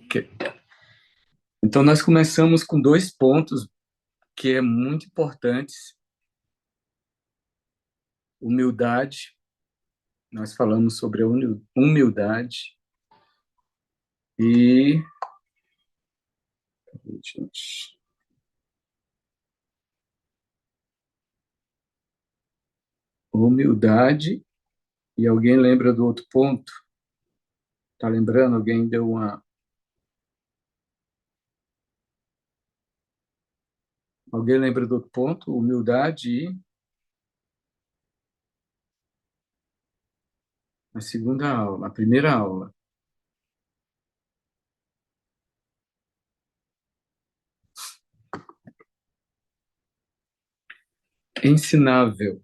Ok. Então, nós começamos com 2 pontos que é muito importantes. Humildade, nós falamos sobre a humildade e... Gente, humildade, e alguém lembra do outro ponto? Tá lembrando? Alguém deu uma... Alguém lembra do outro ponto? Humildade e a segunda aula, a primeira aula. Ensinável,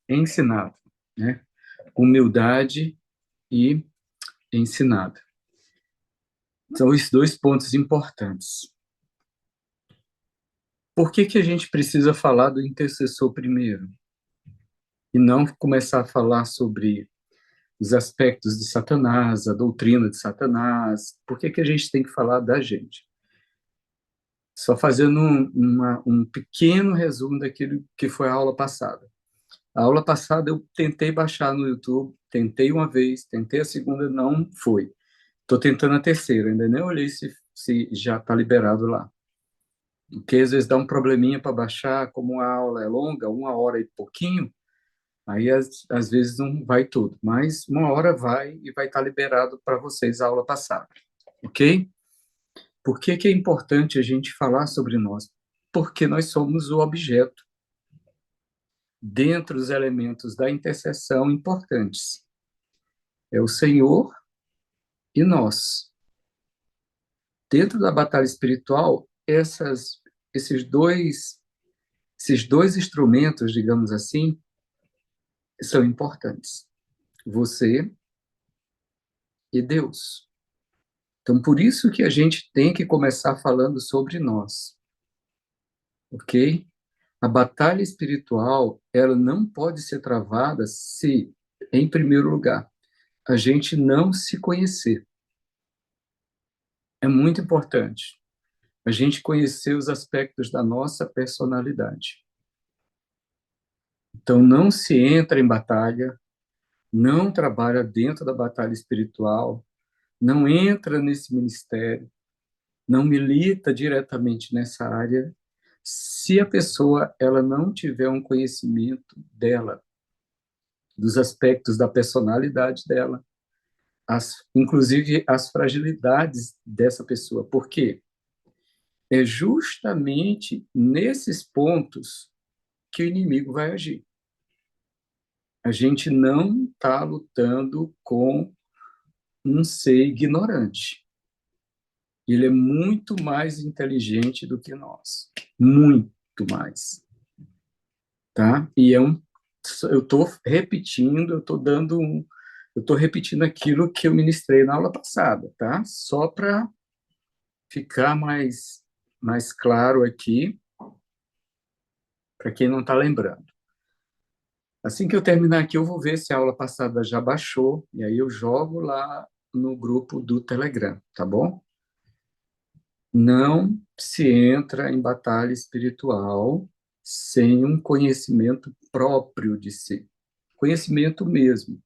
ensinável, né? Humildade e ensinável. São os 2 pontos importantes. Por que que a gente precisa falar do intercessor primeiro? E não começar a falar sobre os aspectos de Satanás, a doutrina de Satanás? Por que que a gente tem que falar da gente? Só fazendo um pequeno resumo daquilo que foi a aula passada. A aula passada eu tentei baixar no YouTube, tentei uma vez, tentei a segunda, não foi. Estou tentando a terceira, ainda nem olhei se já está liberado lá. Porque às vezes dá um probleminha para baixar, como a aula é longa, 1 hora e pouquinho, aí às vezes não vai tudo, mas 1 hora vai e vai estar liberado para vocês a aula passada, ok? Por que que é importante a gente falar sobre nós? Porque nós somos o objeto dentro dos elementos da intercessão importantes. É o Senhor e nós. Dentro da batalha espiritual, esses dois, esses dois instrumentos, digamos assim, são importantes. Você e Deus. Então, por isso que a gente tem que começar falando sobre nós, ok? A batalha espiritual, ela não pode ser travada se, em primeiro lugar, a gente não se conhecer. É muito importante a gente conhecer os aspectos da nossa personalidade. Então, não se entra em batalha, não trabalha dentro da batalha espiritual, não entra nesse ministério, não milita diretamente nessa área, se a pessoa ela não tiver um conhecimento dela, dos aspectos da personalidade dela, inclusive as fragilidades dessa pessoa. Por quê? É justamente nesses pontos que o inimigo vai agir. A gente não está lutando com um ser ignorante. Ele é muito mais inteligente do que nós. Muito mais. Tá? E eu estou repetindo, eu estou repetindo aquilo que eu ministrei na aula passada, tá? Só para ficar mais claro aqui, para quem não está lembrando. Assim que eu terminar aqui, eu vou ver se a aula passada já baixou, e aí eu jogo lá no grupo do Telegram, tá bom? Não se entra em batalha espiritual sem um conhecimento próprio de si. Conhecimento mesmo,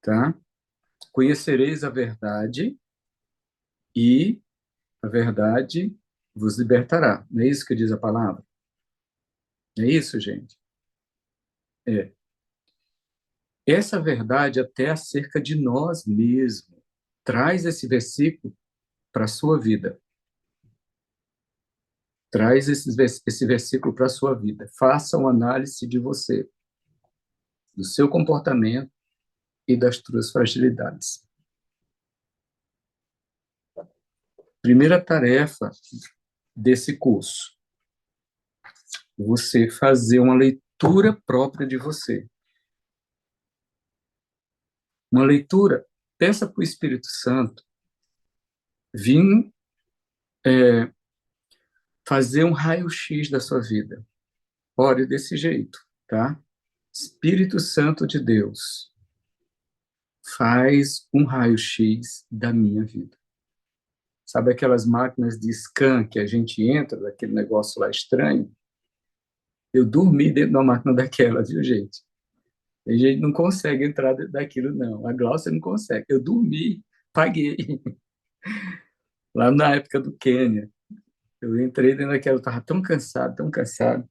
tá? Conhecereis a verdade e a verdade vos libertará. Não é isso que diz a palavra? É isso, gente? É. Essa verdade até acerca de nós mesmos. Traz esse versículo para a sua vida. Traz esse versículo para a sua vida. Faça uma análise de você, do seu comportamento e das suas fragilidades. Primeira tarefa desse curso: você fazer uma leitura própria de você. Uma leitura, peça para o Espírito Santo vir fazer um raio-x da sua vida. Ore desse jeito, tá? Espírito Santo de Deus, faz um raio-x da minha vida. Sabe aquelas máquinas de scan que a gente entra, daquele negócio lá estranho? Eu dormi dentro de uma máquina daquela, viu, gente? A gente não consegue entrar dentro daquilo, não. A Glaucia não consegue. Eu dormi, paguei. Lá na época do Quênia, eu entrei dentro daquela, eu estava tão cansado,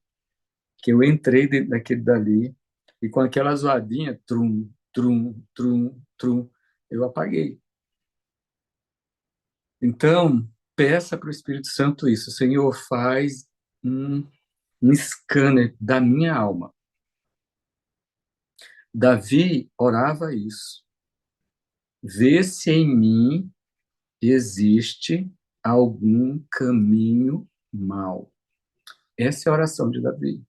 que eu entrei dentro daquele dali, e com aquela zoadinha, trum, trum, trum, trum, eu apaguei. Então, peça para o Espírito Santo isso. Senhor, faz um, um scanner da minha alma. Davi orava isso. Vê se em mim existe algum caminho mau. Essa é a oração de Davi.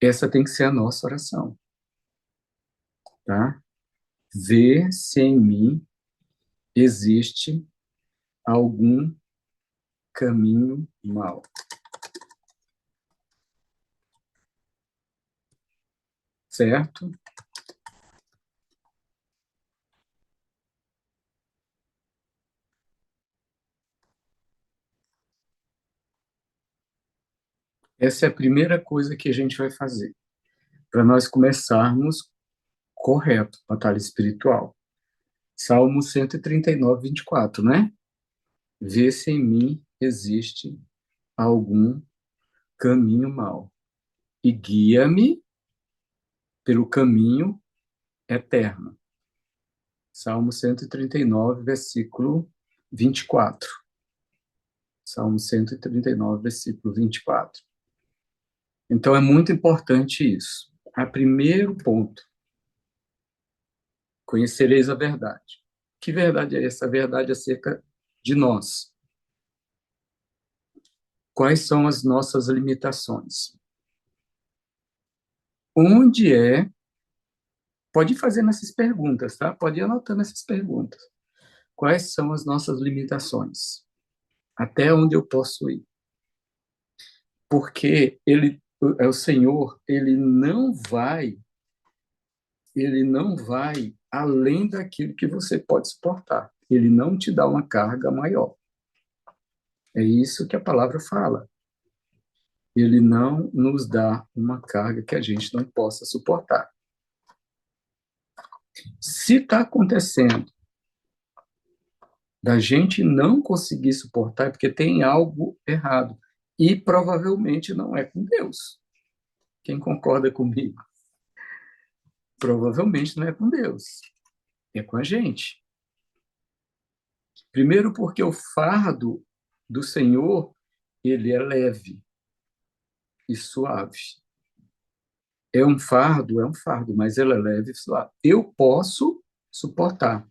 Essa tem que ser a nossa oração, tá? Vê se em mim existe algum caminho mau, certo? Essa é a primeira coisa que a gente vai fazer para nós começarmos correto, batalha espiritual. Salmo 139, 24, né? Vê se em mim existe algum caminho mau e guia-me pelo caminho eterno. Salmo 139, versículo 24. Salmo 139, versículo 24. Então, é muito importante isso. A primeiro ponto, conhecereis a verdade. Que verdade é essa? A verdade acerca de nós. Quais são as nossas limitações? Onde é? Pode ir fazendo essas perguntas, tá? Pode ir anotando essas perguntas. Quais são as nossas limitações? Até onde eu posso ir? Porque ele é o Senhor, ele não vai além daquilo que você pode suportar. Ele não te dá uma carga maior. É isso que a palavra fala. Ele não nos dá uma carga que a gente não possa suportar. Se está acontecendo da gente não conseguir suportar, é porque tem algo errado. E provavelmente não é com Deus. Quem concorda comigo? Provavelmente não é com Deus. É com a gente. Primeiro porque o fardo do Senhor, ele é leve e suave. É um fardo, mas ele é leve e suave. Eu posso suportar.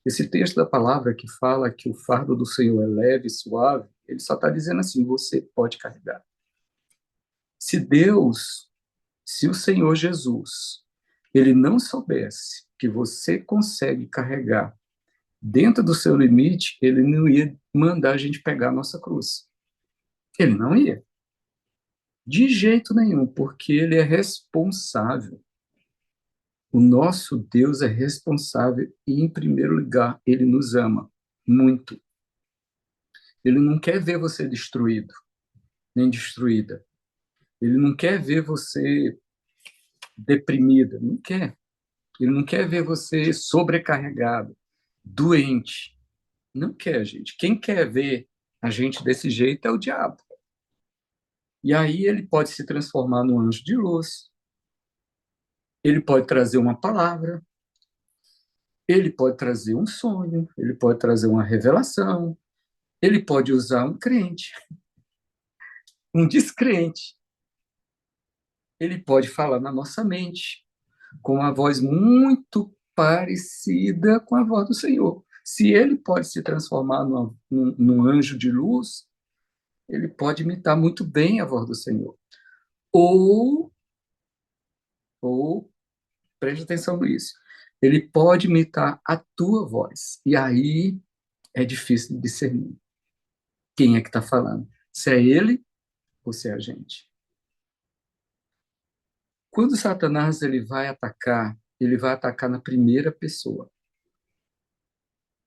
Esse texto da palavra que fala que o fardo do Senhor é leve e suave, ele só está dizendo assim: você pode carregar. Se Deus, se o Senhor Jesus, ele não soubesse que você consegue carregar dentro do seu limite, ele não ia mandar a gente pegar a nossa cruz. Ele não ia. De jeito nenhum, porque ele é responsável. O nosso Deus é responsável e, em primeiro lugar, ele nos ama muito. Ele não quer ver você destruído, nem destruída. Ele não quer ver você deprimida, não quer. Ele não quer ver você sobrecarregado, doente. Não quer, gente. Quem quer ver a gente desse jeito é o diabo. E aí ele pode se transformar num anjo de luz, ele pode trazer uma palavra, ele pode trazer um sonho, ele pode trazer uma revelação, ele pode usar um crente, um descrente. Ele pode falar na nossa mente, com uma voz muito parecida com a voz do Senhor. Se ele pode se transformar num anjo de luz, ele pode imitar muito bem a voz do Senhor. Ou, ou preste atenção nisso, ele pode imitar a tua voz. E aí é difícil de discernir quem é que está falando. Se é ele ou se é a gente. Quando Satanás ele vai atacar na primeira pessoa.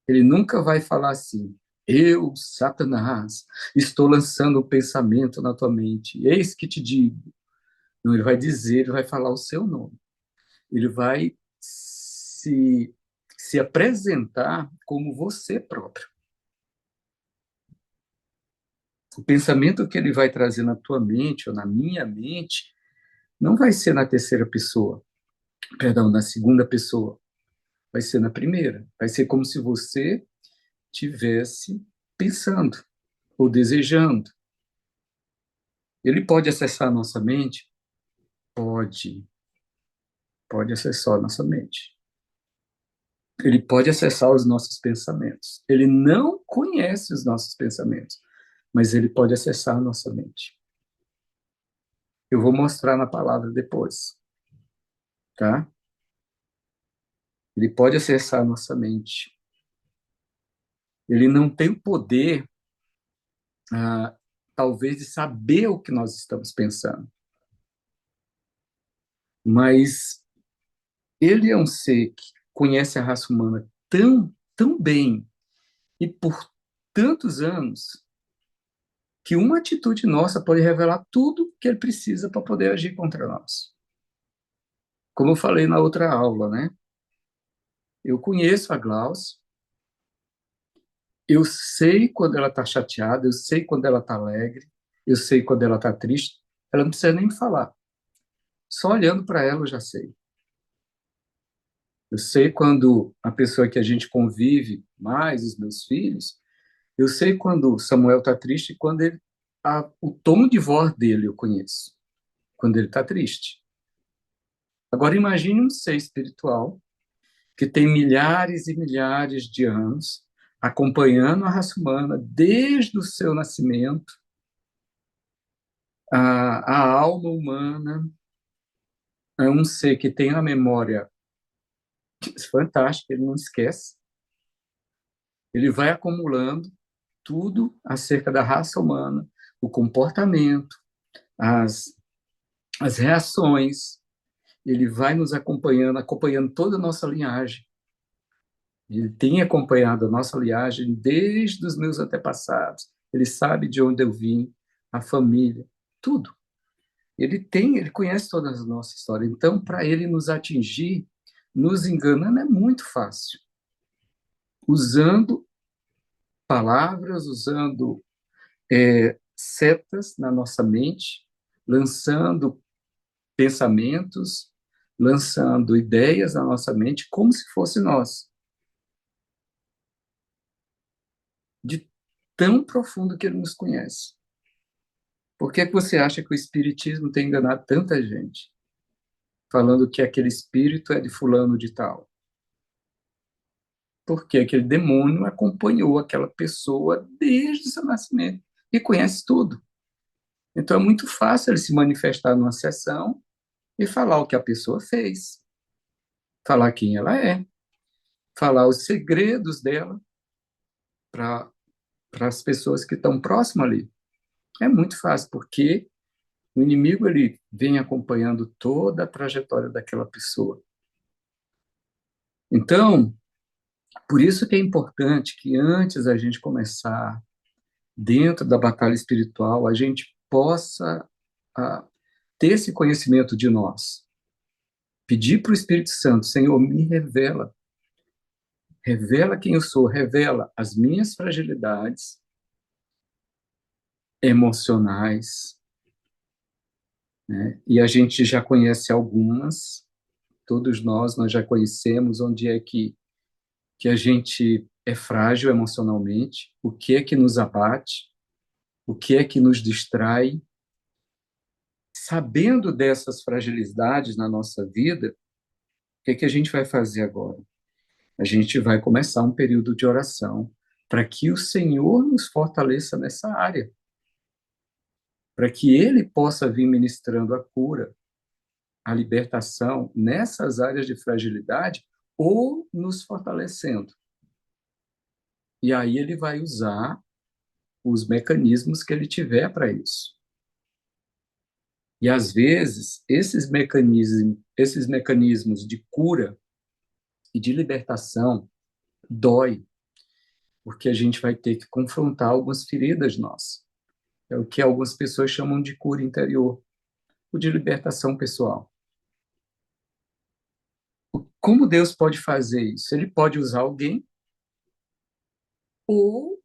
Ele nunca vai falar assim: Eu, Satanás, estou lançando um pensamento na tua mente. Eis que te digo. Não, ele vai dizer, ele vai falar o seu nome. Ele vai se apresentar como você próprio. O pensamento que ele vai trazer na tua mente ou na minha mente não vai ser na terceira pessoa, perdão, na segunda pessoa, vai ser na primeira. Vai ser como se você tivesse pensando ou desejando. Ele pode acessar a nossa mente? Pode, pode acessar a nossa mente. Ele pode acessar os nossos pensamentos. Ele não conhece os nossos pensamentos, mas ele pode acessar a nossa mente. Eu vou mostrar na palavra depois, tá? Ele pode acessar a nossa mente. Ele não tem o poder, ah, talvez, de saber o que nós estamos pensando, mas ele é um ser que conhece a raça humana tão bem e por tantos anos que uma atitude nossa pode revelar tudo que ele precisa para poder agir contra nós. Como eu falei na outra aula, né? Eu conheço a Glaucia, eu sei quando ela está chateada, eu sei quando ela está alegre, eu sei quando ela está triste. Ela não precisa nem me falar. Só olhando para ela eu já sei. Eu sei quando a pessoa que a gente convive mais, os meus filhos, eu sei quando Samuel está triste e quando o tom de voz dele eu conheço, quando ele está triste. Agora imagine um ser espiritual que tem milhares e milhares de anos acompanhando a raça humana desde o seu nascimento, a alma humana é um ser que tem a memória fantástica, ele não esquece, ele vai acumulando tudo acerca da raça humana, o comportamento, as, as reações, ele vai nos acompanhando, acompanhando toda a nossa linhagem. Ele tem acompanhado a nossa linhagem desde os meus antepassados. Ele sabe de onde eu vim, a família, tudo. Ele conhece toda a nossa história. Então, para ele nos atingir, nos enganando é muito fácil. Usando palavras, usando setas na nossa mente, lançando pensamentos, lançando ideias na nossa mente, como se fosse nós. De tão profundo que ele nos conhece. Por que você acha que o Espiritismo tem enganado tanta gente? Falando que aquele espírito é de fulano de tal. Porque aquele demônio acompanhou aquela pessoa desde o seu nascimento e conhece tudo. Então é muito fácil ele se manifestar numa sessão e falar o que a pessoa fez, falar quem ela é, falar os segredos dela para as pessoas que estão próximas ali. É muito fácil, porque o inimigo ele vem acompanhando toda a trajetória daquela pessoa. Então, por isso que é importante que antes a gente começar dentro da batalha espiritual, a gente possa ter esse conhecimento de nós. Pedir para o Espírito Santo, Senhor, me revela. Revela quem eu sou, revela as minhas fragilidades emocionais, né? E a gente já conhece algumas, todos nós já conhecemos onde é que a gente é frágil emocionalmente, o que é que nos abate, o que é que nos distrai. Sabendo dessas fragilidades na nossa vida, o que é que a gente vai fazer agora? A gente vai começar um período de oração para que o Senhor nos fortaleça nessa área, para que Ele possa vir ministrando a cura, a libertação nessas áreas de fragilidade ou nos fortalecendo. E aí Ele vai usar os mecanismos que Ele tiver para isso. E às vezes esses mecanismos de cura e de libertação dói. porque a gente vai ter que confrontar algumas feridas nossas. É o que algumas pessoas chamam de cura interior, ou de libertação pessoal. Como Deus pode fazer isso? Ele pode usar alguém ou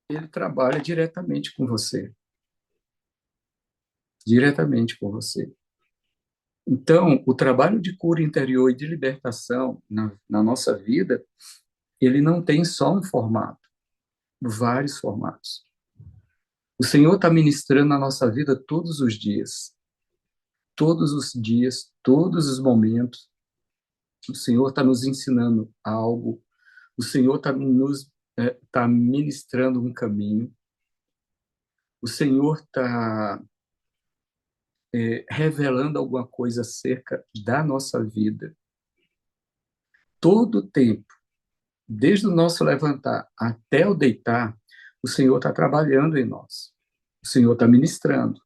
ele trabalha diretamente com você, diretamente com você. Então, o trabalho de cura interior e de libertação na nossa vida, ele não tem só um formato, vários formatos. O Senhor está ministrando na nossa vida todos os dias, todos os momentos. O Senhor está nos ensinando algo, o Senhor está tá ministrando um caminho, o Senhor está revelando alguma coisa acerca da nossa vida. Todo o tempo, desde o nosso levantar até o deitar, o Senhor está trabalhando em nós. O Senhor está ministrando.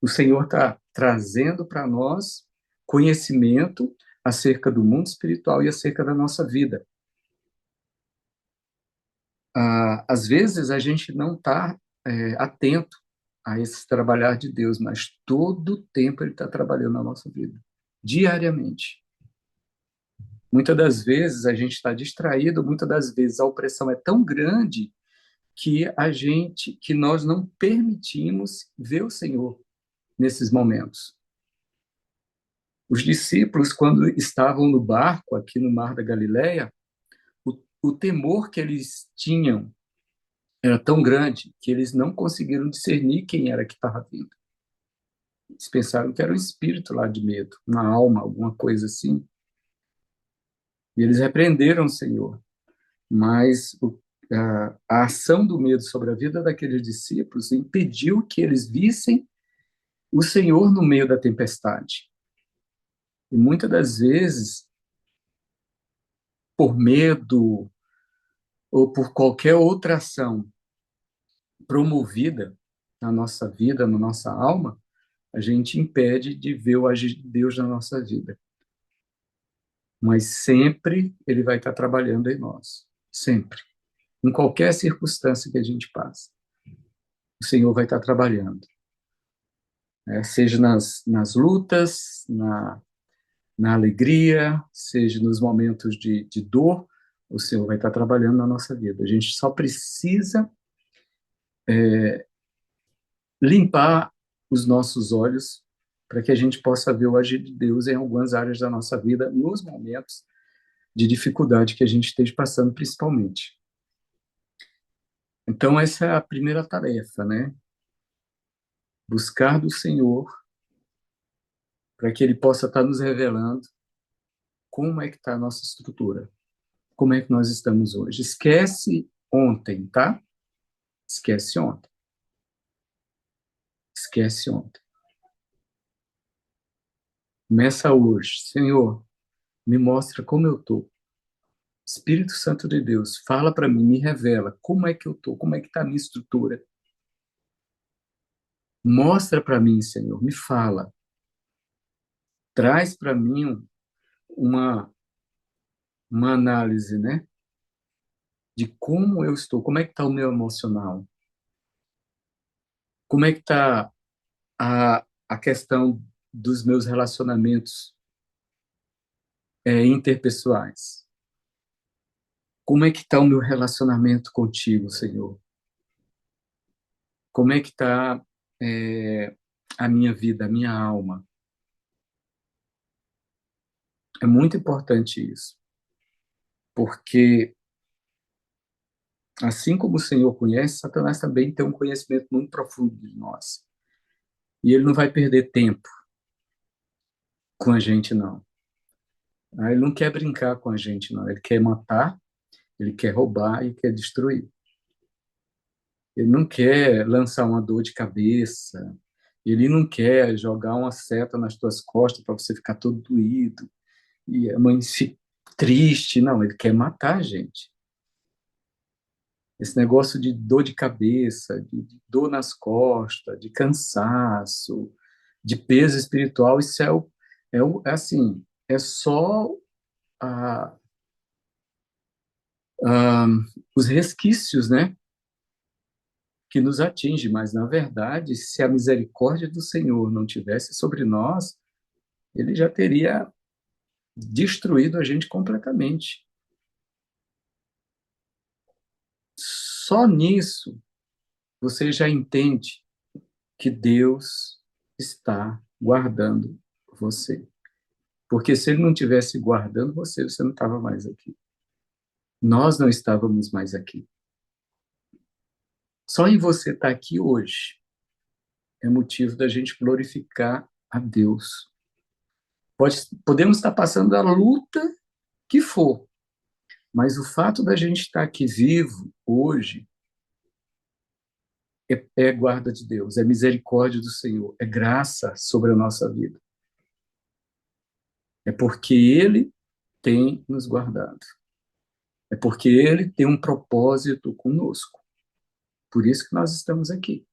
O Senhor está trazendo para nós conhecimento acerca do mundo espiritual e acerca da nossa vida. Às vezes a gente não está atento a esse trabalhar de Deus, mas todo o tempo Ele está trabalhando na nossa vida, diariamente. Muitas das vezes a gente está distraído, muitas das vezes a opressão é tão grande que nós não permitimos ver o Senhor nesses momentos. Os discípulos, quando estavam no barco aqui no Mar da Galileia, o temor que eles tinham era tão grande que eles não conseguiram discernir quem era que estava vindo. Eles pensaram que era um espírito lá de medo, uma alma, alguma coisa assim. E eles repreenderam o Senhor. Mas a ação do medo sobre a vida daqueles discípulos impediu que eles vissem o Senhor no meio da tempestade. E muitas das vezes, por medo ou por qualquer outra ação promovida na nossa vida, na nossa alma, a gente impede de ver o agir de Deus na nossa vida. Mas sempre Ele vai estar trabalhando em nós. Sempre. Em qualquer circunstância que a gente passa, o Senhor vai estar trabalhando. Seja nas lutas, na alegria, seja nos momentos de dor, o Senhor vai estar trabalhando na nossa vida. A gente só precisa limpar os nossos olhos para que a gente possa ver o agir de Deus em algumas áreas da nossa vida, nos momentos de dificuldade que a gente esteja passando, principalmente. Então, essa é a primeira tarefa, né? Buscar do Senhor para que Ele possa estar nos revelando como é que está a nossa estrutura, como é que nós estamos hoje. Esquece ontem, tá? Esquece ontem. Esquece ontem. Começa hoje. Senhor, me mostra como eu estou. Espírito Santo de Deus, fala para mim, me revela como é que eu estou, como é que está a minha estrutura. Mostra para mim, Senhor, me fala. Traz para mim uma, uma análise, né? De como eu estou, como é que está o meu emocional, como é que está a questão dos meus relacionamentos interpessoais. Como é que está o meu relacionamento contigo, Senhor? Como é que está a minha vida, a minha alma? É muito importante isso, porque assim como o Senhor conhece, Satanás também tem um conhecimento muito profundo de nós. E ele não vai perder tempo com a gente, não. Ele não quer brincar com a gente, não. Ele quer matar, ele quer roubar e quer destruir. Ele não quer lançar uma dor de cabeça, ele não quer jogar uma seta nas tuas costas para você ficar todo doído e a mãe se triste. Não, ele quer matar a gente. Esse negócio de dor de cabeça, de dor nas costas, de cansaço, de peso espiritual, isso é assim, é só a, os resquícios, né, que nos atingem, mas, na verdade, se a misericórdia do Senhor não tivesse sobre nós, ele já teria destruído a gente completamente. Só nisso você já entende que Deus está guardando você. Porque se ele não tivesse guardando você, você não estava mais aqui. Nós não estávamos mais aqui. Só em você estar aqui hoje é motivo da gente glorificar a Deus. Podemos estar passando a luta que for, mas o fato da gente estar aqui vivo hoje é guarda de Deus, é misericórdia do Senhor, é graça sobre a nossa vida. É porque Ele tem nos guardado. É porque Ele tem um propósito conosco. Por isso que nós estamos aqui.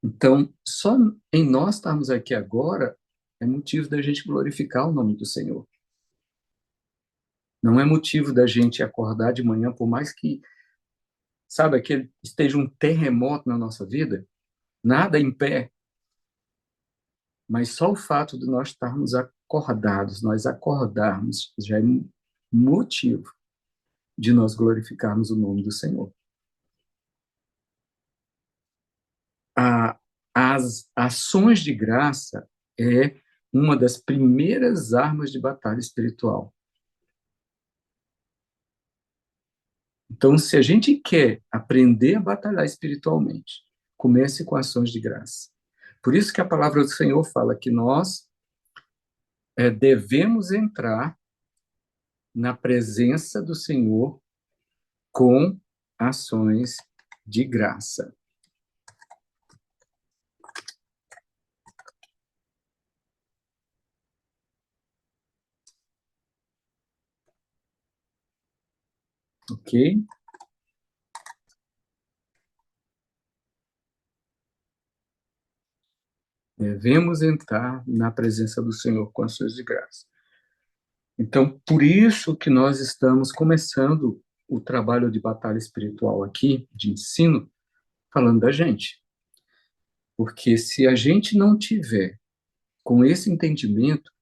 Então, só em nós estarmos aqui agora é motivo da gente glorificar o nome do Senhor. Não é motivo da gente acordar de manhã, por mais que, sabe, que esteja um terremoto na nossa vida, nada em pé, mas só o fato de nós estarmos acordados, nós acordarmos, já é motivo de nós glorificarmos o nome do Senhor. As ações de graça é uma das primeiras armas de batalha espiritual. Então, se a gente quer aprender a batalhar espiritualmente, comece com ações de graça. Por isso que a palavra do Senhor fala que nós devemos entrar na presença do Senhor com ações de graça. Ok? Devemos entrar na presença do Senhor com ações de graça. Então, por isso que nós estamos começando o trabalho de batalha espiritual aqui, de ensino, falando da gente. Porque se a gente não tiver com esse entendimento,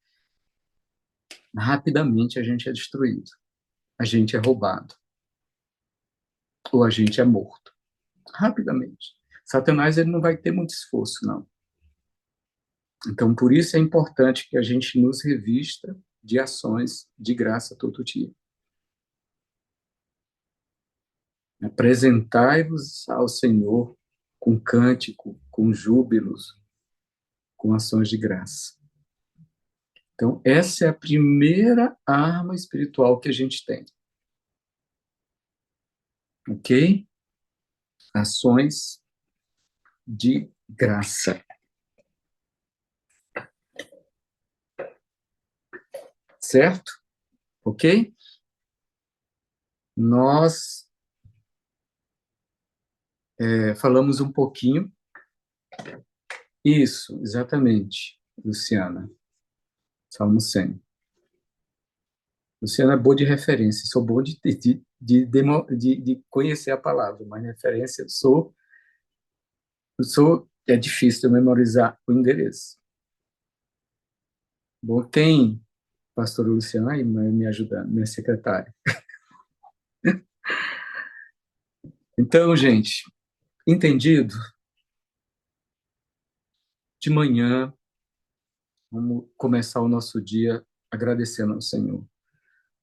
rapidamente a gente é destruído, a gente é roubado, ou a gente é morto. Rapidamente. Satanás ele não vai ter muito esforço, não. Então, por isso é importante que a gente nos revista de ações de graça todo dia. Apresentai-vos ao Senhor com cântico, com júbilos, com ações de graça. Então, essa é a primeira arma espiritual que a gente tem. Ok? Ações de graça. Certo? Ok? Nós falamos um pouquinho. Isso, exatamente, Luciana. Salmo 100. Luciana é boa de referência, sou bom de conhecer a palavra, mas referência é difícil de memorizar o endereço. Bom, tem pastor Luciana aí me ajudando, minha secretária. Então, gente, entendido? De manhã, vamos começar o nosso dia agradecendo ao Senhor.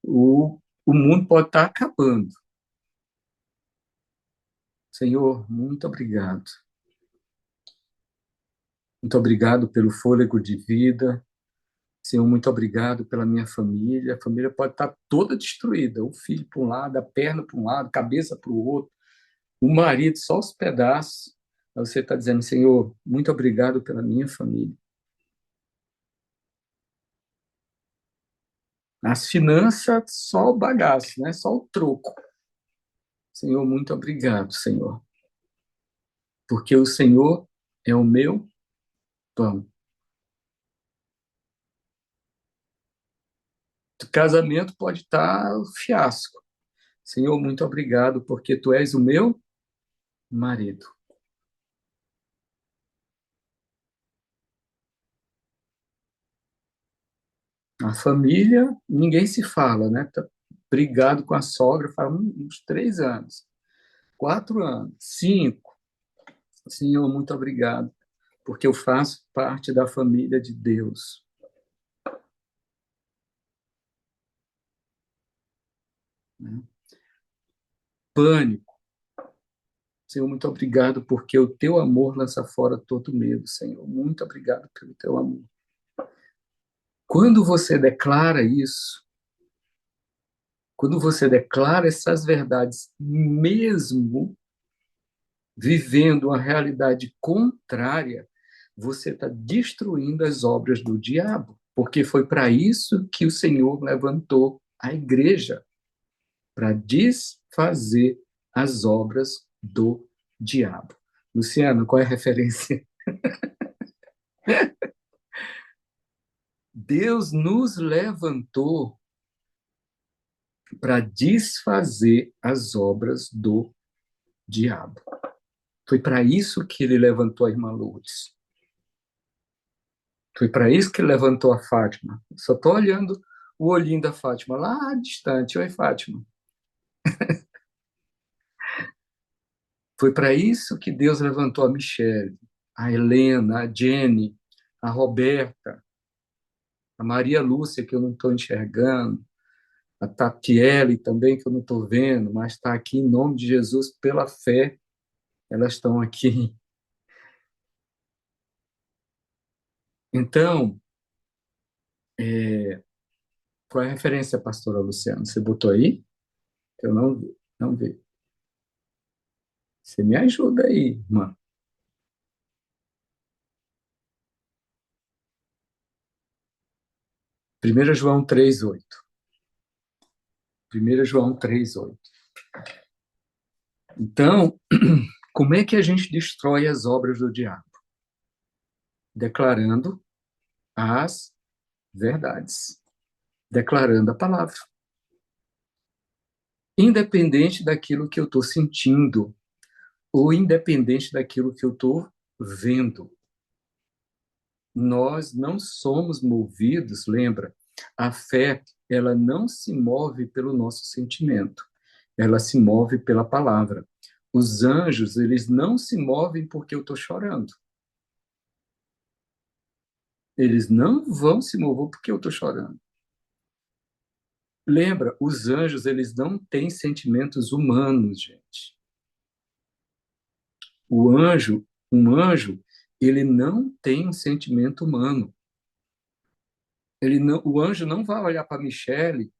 O mundo pode estar acabando. Senhor, muito obrigado. Muito obrigado pelo fôlego de vida. Senhor, muito obrigado pela minha família. A família pode estar toda destruída. O filho para um lado, a perna para um lado, a cabeça para o outro. O marido só os pedaços. Aí você está dizendo, Senhor, muito obrigado pela minha família. As finanças, só o bagaço, né? Só o troco. Senhor, muito obrigado, Senhor. Porque o Senhor é o meu pão. O casamento pode estar um fiasco, Senhor, muito obrigado, porque tu és o meu marido. A família, ninguém se fala, né? Tá brigado com a sogra faz uns 3 anos, 4 anos, 5. Senhor, muito obrigado, porque eu faço parte da família de Deus. Né? Pânico. Senhor, muito obrigado, porque o teu amor lança fora todo medo, Senhor. Muito obrigado pelo teu amor. Quando você declara isso, quando você declara essas verdades, mesmo vivendo uma realidade contrária, você está destruindo as obras do diabo, porque foi para isso que o Senhor levantou a igreja, para desfazer as obras do diabo. Luciano, qual é a referência? Deus nos levantou para desfazer as obras do diabo. Foi para isso que ele levantou a irmã Lourdes. Foi para isso que ele levantou a Fátima. Só estou olhando o olhinho da Fátima lá distante. Oi, Fátima. Foi para isso que Deus levantou a Michelle, a Helena, a Jenny, a Roberta, a Maria Lúcia, que eu não estou enxergando, a Tatiele também, que eu não estou vendo, mas está aqui em nome de Jesus, pela fé, elas estão aqui. Então, qual é a referência, pastora Luciana? Você botou aí? Eu não vi, não vi. Você me ajuda aí, irmã. 1 João 3,8. 1 João 3,8. Então, como é que a gente destrói as obras do diabo? Declarando as verdades. Declarando a palavra. Independente daquilo que eu estou sentindo, ou independente daquilo que eu estou vendo. Nós não somos movidos, lembra? A fé, ela não se move pelo nosso sentimento, ela se move pela palavra. Os anjos, eles não se movem porque eu estou chorando. Eles não vão se mover porque eu estou chorando. Lembra, os anjos, eles não têm sentimentos humanos, gente. Um anjo, ele não tem um sentimento humano. O anjo não vai olhar para Michele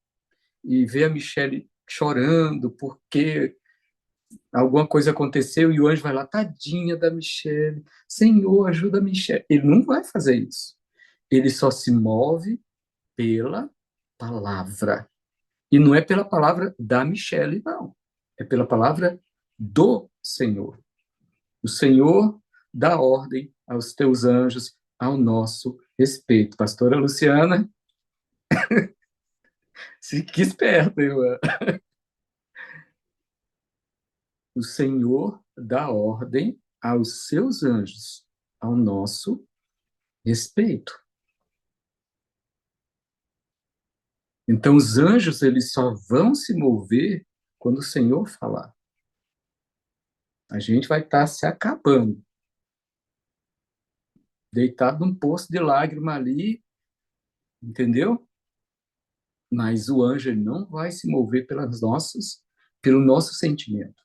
e ver a Michele chorando porque alguma coisa aconteceu e o anjo vai lá, tadinha da Michele, Senhor, ajuda a Michele. Ele não vai fazer isso. Ele só se move pela palavra. E não é pela palavra da Michele, não. É pela palavra do Senhor. O Senhor dá ordem aos teus anjos ao nosso respeito. Pastora Luciana, fique esperta, irmã. O Senhor dá ordem aos seus anjos ao nosso respeito. Então, os anjos, eles só vão se mover quando o Senhor falar. A gente vai estar se acabando, deitado num poço de lágrima ali, entendeu? Mas o anjo ele não vai se mover pelo nosso sentimento.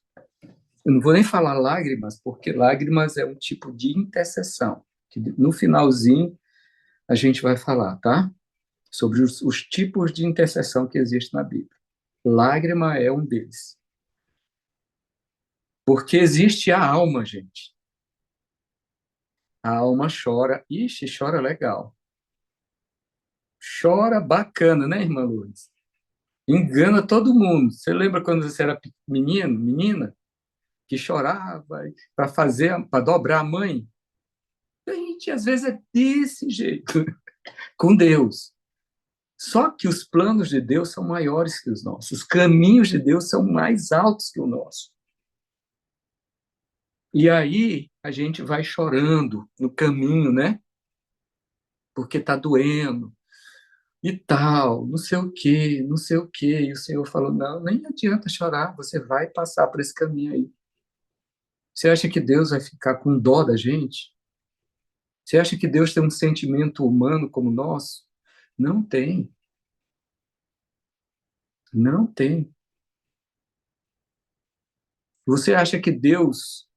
Eu não vou nem falar lágrimas, porque lágrimas é um tipo de intercessão, que no finalzinho a gente vai falar, tá? Sobre os tipos de intercessão que existem na Bíblia. Lágrima é um deles. Porque existe a alma, gente. A alma chora. Ixi, chora legal. Chora bacana, né, irmã Lourdes? Engana todo mundo. Você lembra quando você era menino, menina, que chorava para dobrar a mãe? A gente às vezes é desse jeito com Deus. Só que os planos de Deus são maiores que os nossos. Os caminhos de Deus são mais altos que o nosso. E aí a gente vai chorando no caminho, né? Porque está doendo e tal, não sei o quê, não sei o quê. E o Senhor falou: não, nem adianta chorar, você vai passar por esse caminho aí. Você acha que Deus vai ficar com dó da gente? Você acha que Deus tem um sentimento humano como o nosso? Não tem, não tem. Você acha que Deus.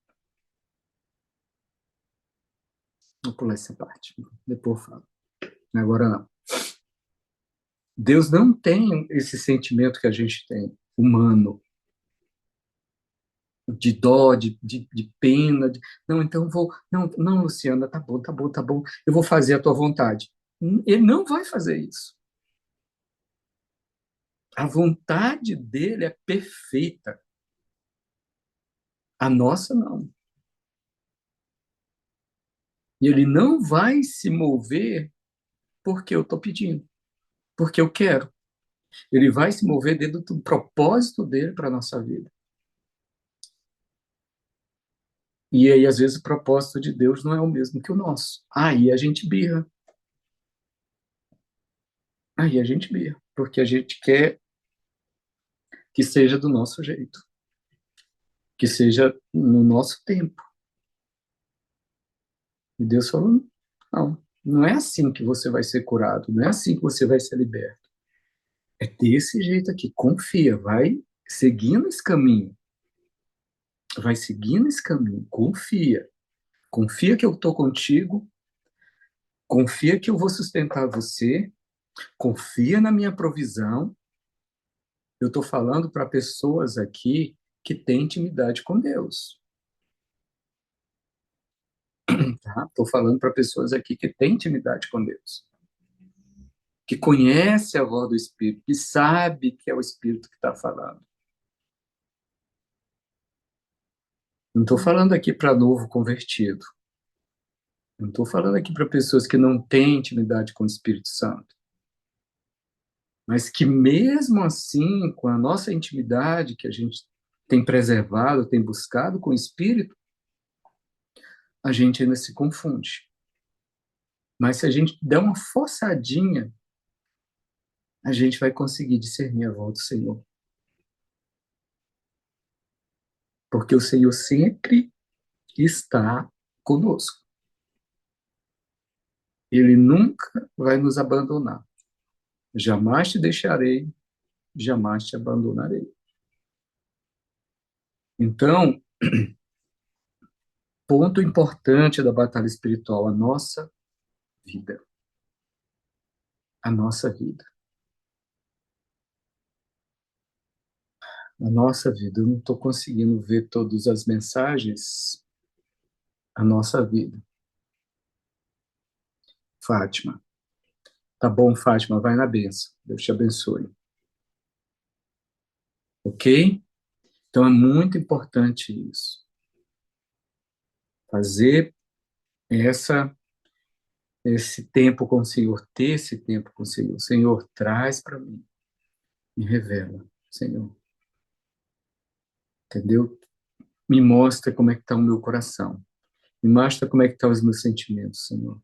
Vou pular essa parte, depois eu falo. Agora não. Deus não tem esse sentimento que a gente tem, humano, de dó, de pena. Não, então eu vou. Não, não, Luciana, tá bom, tá bom, tá bom. Eu vou fazer a tua vontade. Ele não vai fazer isso. A vontade dele é perfeita. A nossa não. E ele não vai se mover porque eu estou pedindo, porque eu quero. Ele vai se mover dentro do propósito dele para a nossa vida. E aí, às vezes, o propósito de Deus não é o mesmo que o nosso. Aí a gente birra. Aí a gente birra. Porque a gente quer que seja do nosso jeito. Que seja no nosso tempo. E Deus falou: não, não é assim que você vai ser curado. Não é assim que você vai ser liberto. É desse jeito aqui. Confia. Vai seguindo esse caminho. Vai seguindo esse caminho. Confia. Confia que eu estou contigo. Confia que eu vou sustentar você. Confia na minha provisão. Eu estou falando para pessoas aqui que têm intimidade com Deus. Tá? Estou falando para pessoas aqui que têm intimidade com Deus. Que conhece a voz do Espírito, que sabe que é o Espírito que está falando. Não estou falando aqui para novo convertido. Não estou falando aqui para pessoas que não têm intimidade com o Espírito Santo. Mas que mesmo assim, com a nossa intimidade que a gente tem preservado, tem buscado com o Espírito, a gente ainda se confunde. Mas se a gente der uma forçadinha, a gente vai conseguir discernir a voz do Senhor. Porque o Senhor sempre está conosco. Ele nunca vai nos abandonar. Jamais te deixarei, jamais te abandonarei. Então, ponto importante da batalha espiritual, a nossa vida. A nossa vida. A nossa vida. Eu não estou conseguindo ver todas as mensagens. A nossa vida. Fátima. Tá bom, Fátima, vai na benção. Deus te abençoe. Ok? Então é muito importante isso. Fazer essa esse tempo com o Senhor, ter esse tempo com o Senhor. Senhor, traz para mim, me revela, Senhor. Entendeu? Me mostra como é que está o meu coração. Me mostra como é que estão os meus sentimentos, Senhor.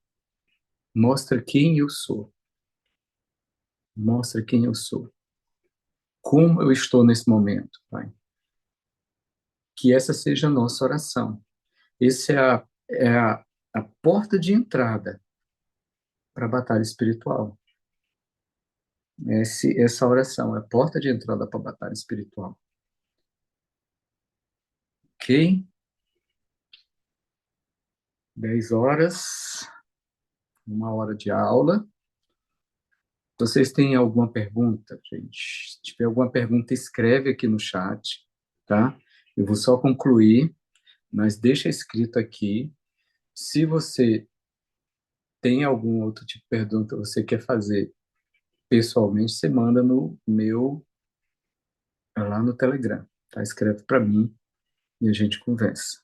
Mostra quem eu sou. Mostra quem eu sou. Como eu estou nesse momento, Pai. Que essa seja a nossa oração. Essa é a porta de entrada para a batalha espiritual. Essa oração é a porta de entrada para a batalha espiritual. Ok? 10 horas, 1 hora de aula. Vocês têm alguma pergunta, gente? Se tiver alguma pergunta, escreve aqui no chat, tá? Eu vou só concluir, mas deixa escrito aqui. Se você tem algum outro tipo de pergunta que você quer fazer pessoalmente, você manda no meu, lá no Telegram, tá? Escreve para mim e a gente conversa.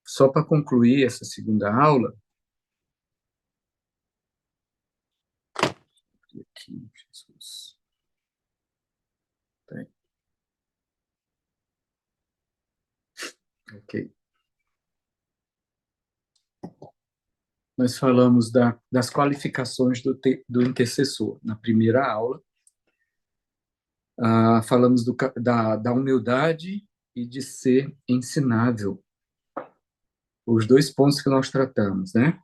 Só para concluir essa segunda aula, abrir aqui, Jesus. Tá. Ok. Nós falamos das qualificações do intercessor. Na primeira aula, falamos da humildade e de ser ensinável. Os dois pontos que nós tratamos, né?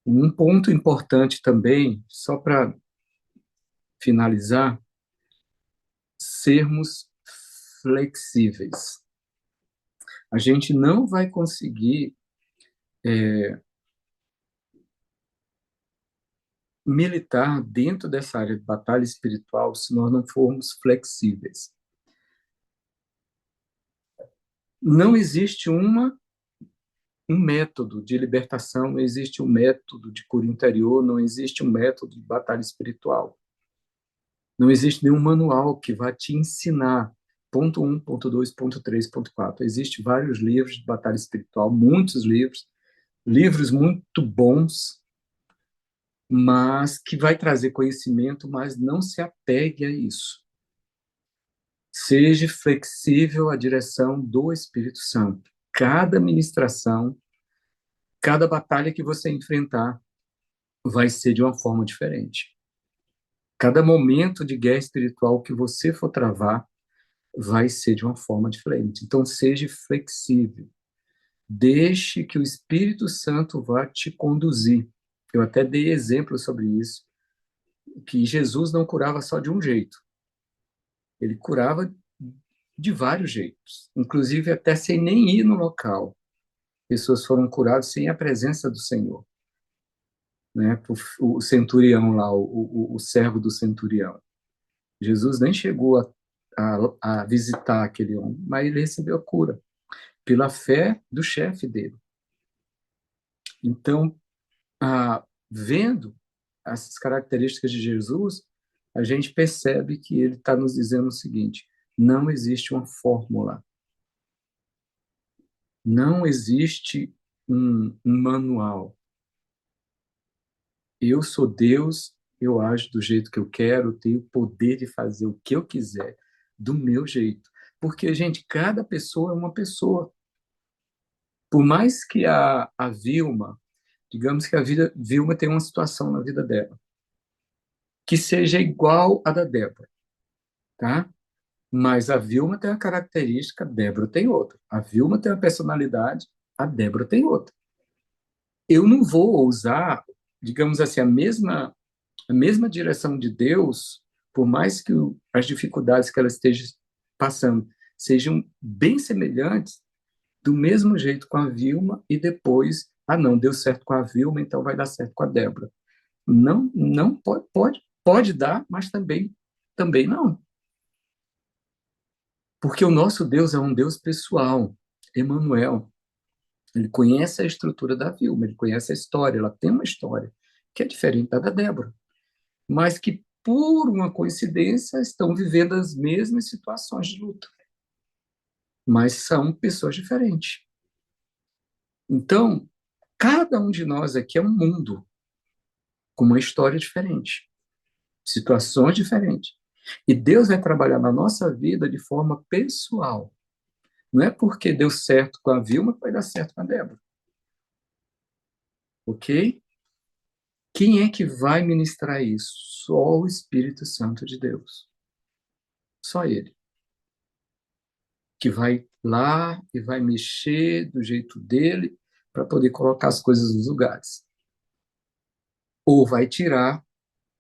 Um ponto importante também, só para finalizar, sermos flexíveis. A gente não vai conseguir militar dentro dessa área de batalha espiritual se nós não formos flexíveis. Não existe um método de libertação, não existe um método de cura interior, não existe um método de batalha espiritual. Não existe nenhum manual que vá te ensinar ponto 1, ponto 2, ponto 3, ponto 4. Existem vários livros de batalha espiritual, muitos livros muito bons, mas que vai trazer conhecimento, mas não se apegue a isso. Seja flexível à direção do Espírito Santo. Cada ministração, cada batalha que você enfrentar, vai ser de uma forma diferente. Cada momento de guerra espiritual que você for travar, vai ser de uma forma diferente. Então, seja flexível. Deixe que o Espírito Santo vá te conduzir. Eu até dei exemplo sobre isso, que Jesus não curava só de um jeito. Ele curava de vários jeitos, inclusive até sem nem ir no local. Pessoas foram curadas sem a presença do Senhor. Né? O centurião lá, o servo do centurião. Jesus nem chegou a visitar aquele homem, mas ele recebeu a cura pela fé do chefe dele. Então, vendo essas características de Jesus, a gente percebe que ele está nos dizendo o seguinte: não existe uma fórmula, não existe um manual. Eu sou Deus, eu ajo do jeito que eu quero, tenho o poder de fazer o que eu quiser, do meu jeito. Porque, gente, cada pessoa é uma pessoa. Por mais que a Vilma, digamos que a Vilma tem uma situação na vida dela, que seja igual à da Débora, tá? Mas a Vilma tem uma característica, a Débora tem outra. A Vilma tem uma personalidade, a Débora tem outra. Eu não vou usar, digamos assim, a mesma direção de Deus, por mais que as dificuldades que ela esteja passando sejam bem semelhantes, do mesmo jeito com a Vilma, e depois, não, deu certo com a Vilma, então vai dar certo com a Débora. Não, não pode dar, mas também não. Porque o nosso Deus é um Deus pessoal, Emanuel. Ele conhece a estrutura da Vilma, ele conhece a história, ela tem uma história que é diferente da Débora, mas que, por uma coincidência, estão vivendo as mesmas situações de luta, mas são pessoas diferentes. Então, cada um de nós aqui é um mundo com uma história diferente, situações diferentes. E Deus vai trabalhar na nossa vida de forma pessoal. Não é porque deu certo com a Vilma que vai dar certo com a Débora. Ok? Quem é que vai ministrar isso? Só o Espírito Santo de Deus. Só Ele. Que vai lá e vai mexer do jeito dele para poder colocar as coisas nos lugares. Ou vai tirar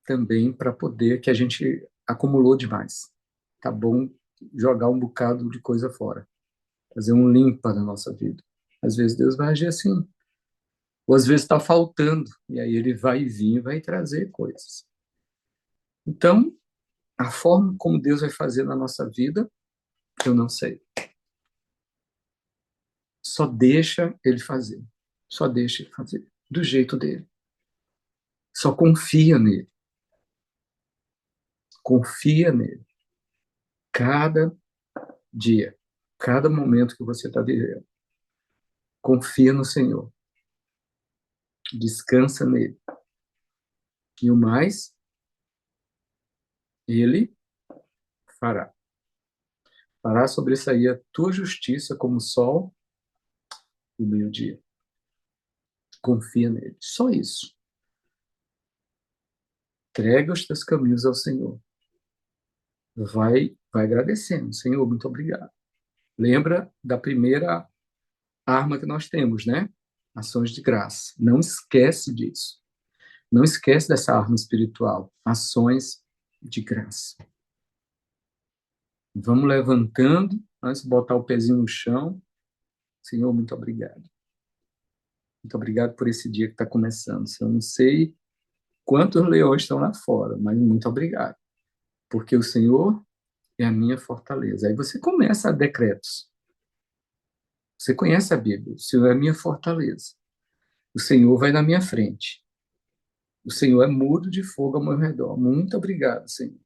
também para poder, que a gente acumulou demais. Tá bom jogar um bocado de coisa fora. Fazer um limpa na nossa vida. Às vezes Deus vai agir assim. Ou às vezes está faltando. E aí ele vai vir e vai trazer coisas. Então, a forma como Deus vai fazer na nossa vida, eu não sei. Só deixa ele fazer. Só deixa ele fazer. Do jeito dele. Só confia nele. Confia nele. Cada dia, cada momento que você está vivendo. Confia no Senhor. Descansa nele. E o mais, ele fará. Fará sobressair a tua justiça como o sol do meio-dia. Confia nele. Só isso. Entrega os teus caminhos ao Senhor. Vai agradecendo. Senhor, muito obrigado. Lembra da primeira arma que nós temos, né? Ações de graça. Não esquece disso. Não esquece dessa arma espiritual. Ações de graça. Vamos levantando, antes de botar o pezinho no chão. Senhor, muito obrigado. Muito obrigado por esse dia que está começando. Eu não sei quantos leões estão lá fora, mas muito obrigado. Porque o Senhor é a minha fortaleza. Aí você começa a decretos. Você conhece a Bíblia. O Senhor é a minha fortaleza. O Senhor vai na minha frente. O Senhor é muro de fogo ao meu redor. Muito obrigado, Senhor.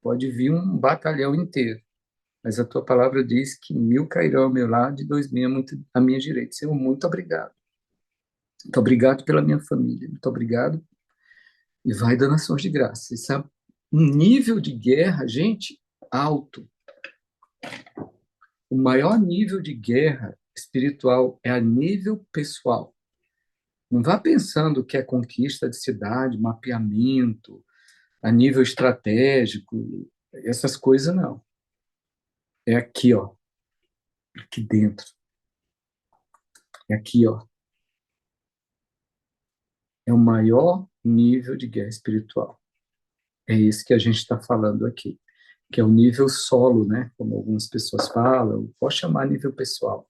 Pode vir um batalhão inteiro, mas a tua palavra diz que 1.000 cairão ao meu lado e 2.000 à minha direita. Senhor, muito obrigado. Muito obrigado pela minha família. Muito obrigado. E vai dando ações de graça. Isso é um nível de guerra, gente, alto. O maior nível de guerra espiritual é a nível pessoal. Não vá pensando que é conquista de cidade, mapeamento, a nível estratégico, essas coisas não. É aqui, ó, aqui dentro. É aqui, ó. É o maior nível de guerra espiritual. É esse que a gente está falando aqui, que é o nível solo, né? Como algumas pessoas falam, pode chamar nível pessoal,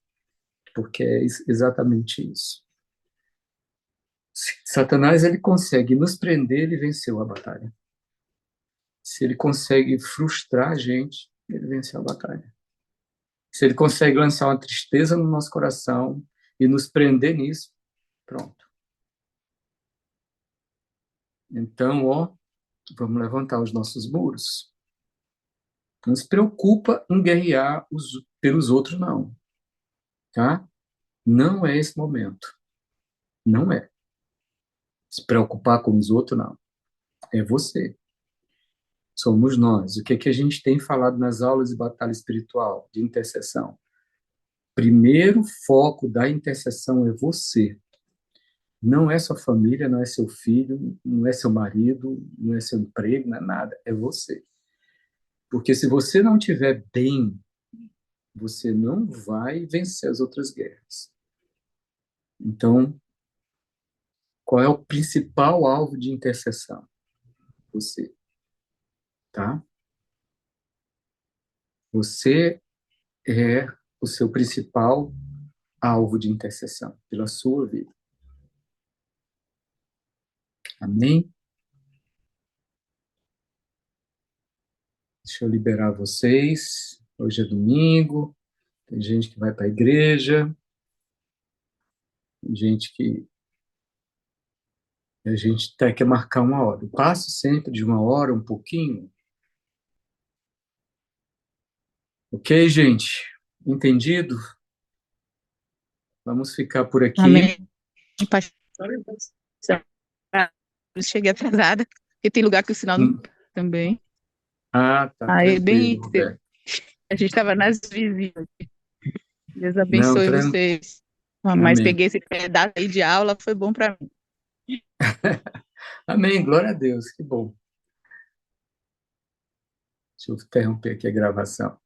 porque é exatamente isso. Satanás, ele consegue nos prender, ele venceu a batalha. Se ele consegue frustrar a gente, ele venceu a batalha. Se ele consegue lançar uma tristeza no nosso coração e nos prender nisso, pronto. Então, ó, vamos levantar os nossos muros. Não se preocupa em guerrear pelos outros, não. Tá? Não é esse momento. Não é. Se preocupar com os outros, não. É você. Somos nós. O que é que a gente tem falado nas aulas de batalha espiritual, de intercessão? Primeiro foco da intercessão é você. Não é sua família, não é seu filho, não é seu marido, não é seu emprego, não é nada. É você. Porque se você não estiver bem, você não vai vencer as outras guerras. Então, qual é o principal alvo de intercessão? Você, tá? Você é o seu principal alvo de intercessão pela sua vida. Amém? Deixa eu liberar vocês. Hoje é domingo. Tem gente que vai para a igreja. Tem gente que a gente até quer marcar uma hora. Eu passo sempre de uma hora, um pouquinho. Ok, gente? Entendido? Vamos ficar por aqui. Amém, pastor. Eu cheguei atrasada, porque tem lugar que o sinal não também. Ah, tá Aí, bem tranquilo, isso. Roberto. A gente estava nas vizinhas. Deus Não, abençoe vocês. Mas amém. peguei esse pedaço aí de aula, foi bom para mim. Amém, glória a Deus, que bom. Deixa eu interromper aqui a gravação.